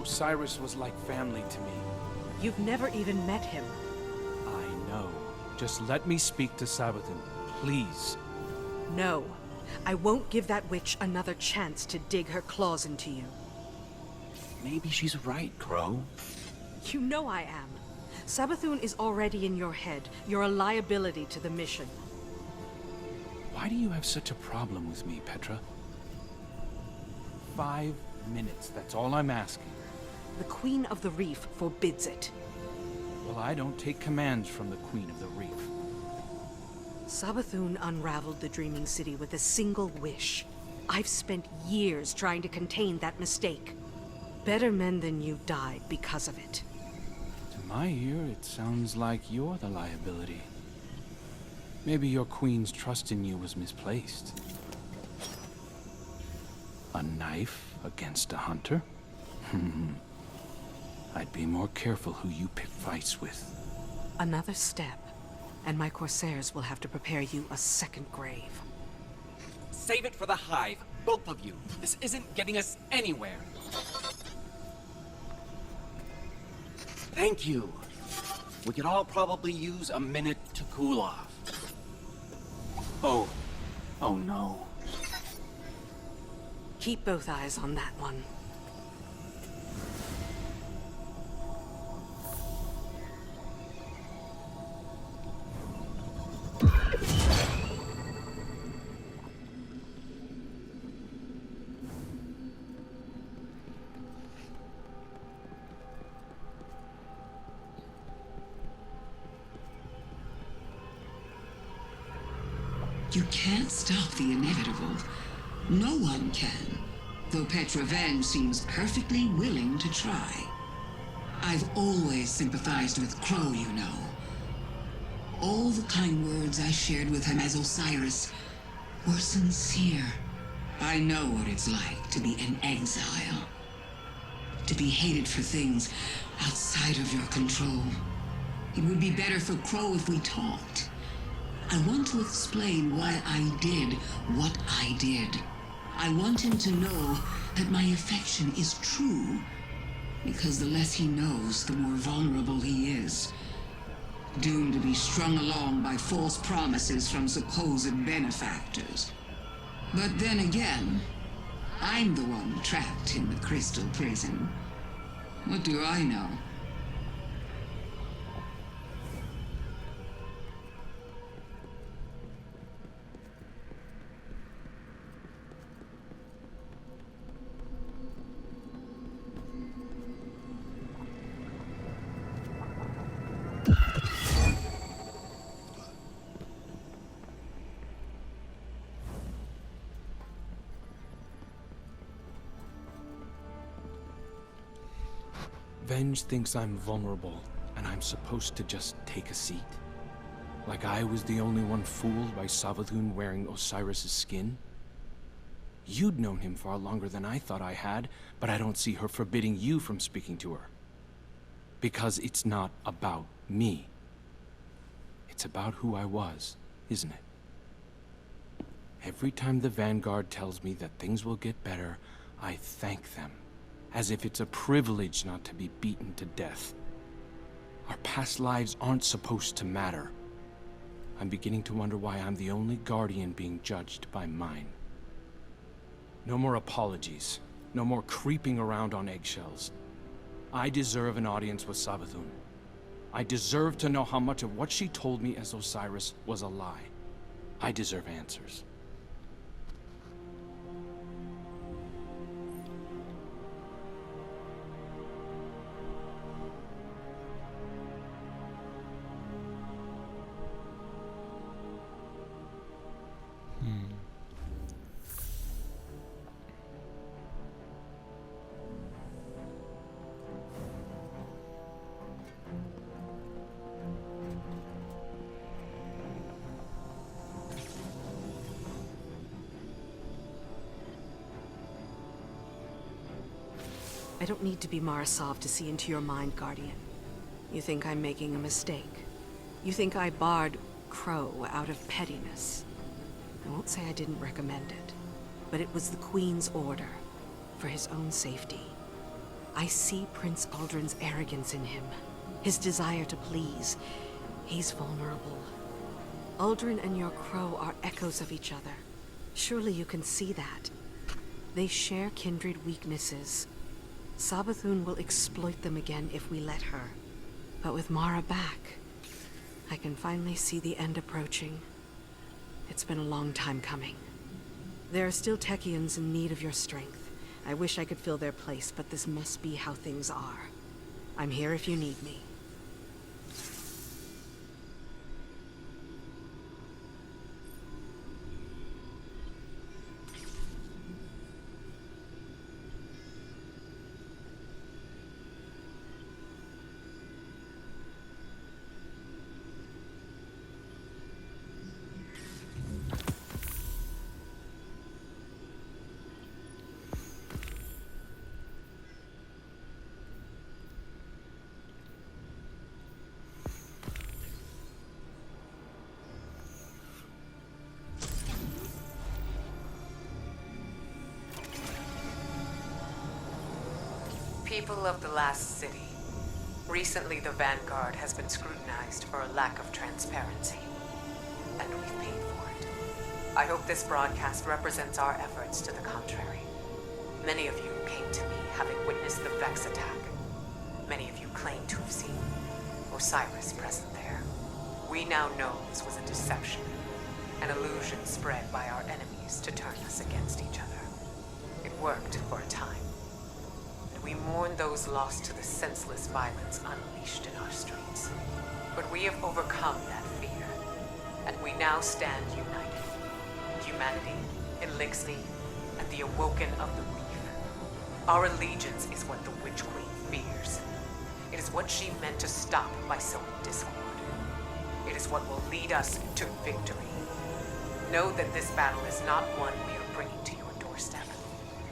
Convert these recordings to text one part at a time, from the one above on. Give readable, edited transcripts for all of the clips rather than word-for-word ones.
Osiris was like family to me. You've never even met him. I know. Just let me speak to Savathun, please. No. I won't give that witch another chance to dig her claws into you. Maybe she's right, Crow. You know I am. Savathun is already in your head. You're a liability to the mission. Why do you have such a problem with me, Petra? 5 minutes, that's all I'm asking. The Queen of the Reef forbids it. Well, I don't take commands from the Queen of the Reef. Savathun unraveled the Dreaming City with a single wish. I've spent years trying to contain that mistake. Better men than you died because of it. To my ear, it sounds like you're the liability. Maybe your queen's trust in you was misplaced. A knife against a hunter? I'd be more careful who you pick fights with. Another step, and my Corsairs will have to prepare you a second grave. Save it for the Hive, both of you. This isn't getting us anywhere. Thank you. We could all probably use a minute to cool off. Oh no. Keep both eyes on that one. You can't stop the inevitable. No one can. Though Petra seems perfectly willing to try. I've always sympathized with Crow, you know. All the kind words I shared with him as Osiris were sincere. I know what it's like to be an exile. To be hated for things outside of your control. It would be better for Crow if we talked. I want to explain why I did what I did. I want him to know that my affection is true, because the less he knows, the more vulnerable he is. Doomed to be strung along by false promises from supposed benefactors. But then again, I'm the one trapped in the crystal prison. What do I know? Venge thinks I'm vulnerable, and I'm supposed to just take a seat. Like I was the only one fooled by Savathun wearing Osiris' skin? You'd known him far longer than I thought I had, but I don't see her forbidding you from speaking to her. Because it's not about me. It's about who I was, isn't it? Every time the Vanguard tells me that things will get better, I thank them. As if it's a privilege not to be beaten to death. Our past lives aren't supposed to matter. I'm beginning to wonder why I'm the only Guardian being judged by mine. No more apologies. No more creeping around on eggshells. I deserve an audience with Savathun. I deserve to know how much of what she told me as Osiris was a lie. I deserve answers. I don't need to be Marisov to see into your mind, Guardian. You think I'm making a mistake. You think I barred Crow out of pettiness. I won't say I didn't recommend it, but it was the Queen's order, for his own safety. I see Prince Aldrin's arrogance in him, his desire to please. He's vulnerable. Aldrin and your crow are echoes of each other. Surely you can see that. They share kindred weaknesses. Savathun will exploit them again if we let her. But with Mara back, I can finally see the end approaching. It's been a long time coming. There are still Techians in need of your strength. I wish I could fill their place, but this must be how things are. I'm here if you need me. People of the last city. Recently, the Vanguard has been scrutinized for a lack of transparency. And we've paid for it. I hope this broadcast represents our efforts to the contrary. Many of you came to me having witnessed the Vex attack. Many of you claim to have seen Osiris present there. We now know this was a deception, an illusion spread by our enemies to turn us against each other. It worked for a time. We mourn those lost to the senseless violence unleashed in our streets. But we have overcome that fear, and we now stand united. Humanity, Elixni, and the Awoken of the Reef. Our allegiance is what the Witch Queen fears. It is what she meant to stop by sowing discord. It is what will lead us to victory. Know that this battle is not one we are bringing to your doorstep,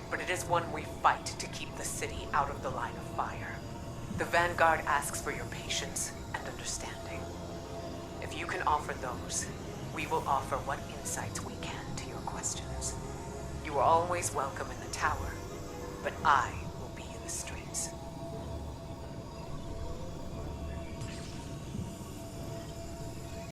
but it is one we fight to keep the city out of the line of fire. The Vanguard asks for your patience and understanding. If you can offer those, we will offer what insights we can to your questions. You are always welcome in the tower, but I will be in the streets.